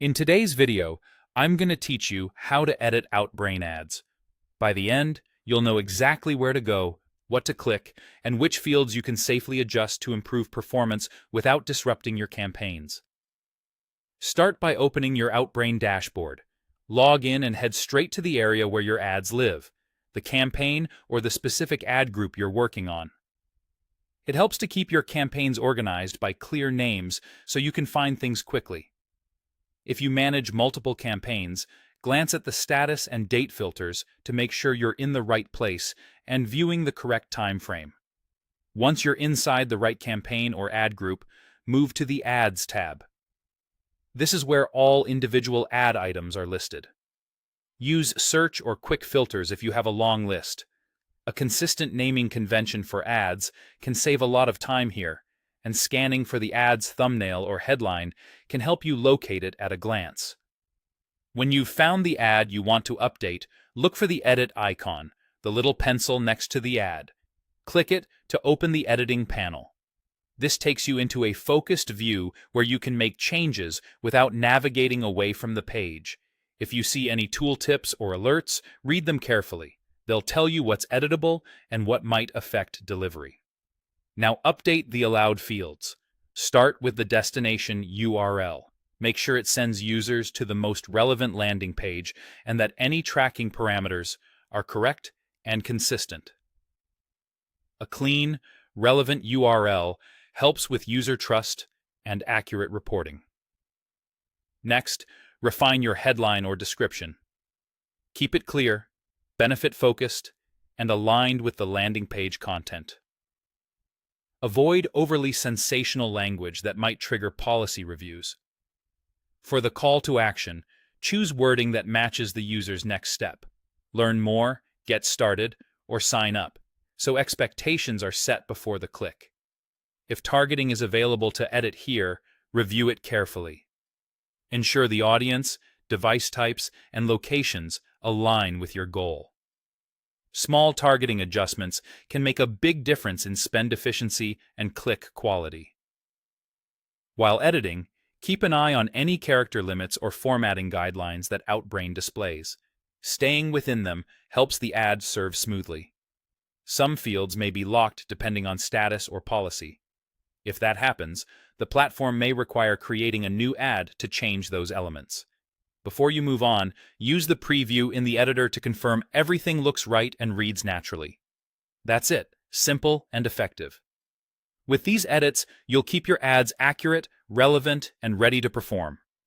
In today's video, I'm going to teach you how to edit Outbrain ads. By the end, you'll know exactly where to go, what to click, and which fields you can safely adjust to improve performance without disrupting your campaigns. Start by opening your Outbrain dashboard. Log in and head straight to the area where your ads live, the campaign or the specific ad group you're working on. It helps to keep your campaigns organized by clear names so you can find things quickly. If you manage multiple campaigns, glance at the status and date filters to make sure you're in the right place and viewing the correct time frame. Once you're inside the right campaign or ad group, move to the Ads tab. This is where all individual ad items are listed. Use search or quick filters if you have a long list. A consistent naming convention for ads can save a lot of time here, and scanning for the ad's thumbnail or headline can help you locate it at a glance. When you've found the ad you want to update, look for the edit icon, the little pencil next to the ad. Click it to open the editing panel. This takes you into a focused view where you can make changes without navigating away from the page. If you see any tooltips or alerts, read them carefully. They'll tell you what's editable and what might affect delivery. Now update the allowed fields. Start with the destination URL. Make sure it sends users to the most relevant landing page and that any tracking parameters are correct and consistent. A clean, relevant URL helps with user trust and accurate reporting. Next, refine your headline or description. Keep it clear, benefit-focused, and aligned with the landing page content. Avoid overly sensational language that might trigger policy reviews. For the call to action, choose wording that matches the user's next step. Learn more, get started, or sign up, so expectations are set before the click. If targeting is available to edit here, review it carefully. Ensure the audience, device types, and locations align with your goal. Small targeting adjustments can make a big difference in spend efficiency and click quality. While editing, keep an eye on any character limits or formatting guidelines that Outbrain displays. Staying within them helps the ad serve smoothly. Some fields may be locked depending on status or policy. If that happens, the platform may require creating a new ad to change those elements. Before you move on, use the preview in the editor to confirm everything looks right and reads naturally. That's it, simple and effective. With these edits, you'll keep your ads accurate, relevant, and ready to perform.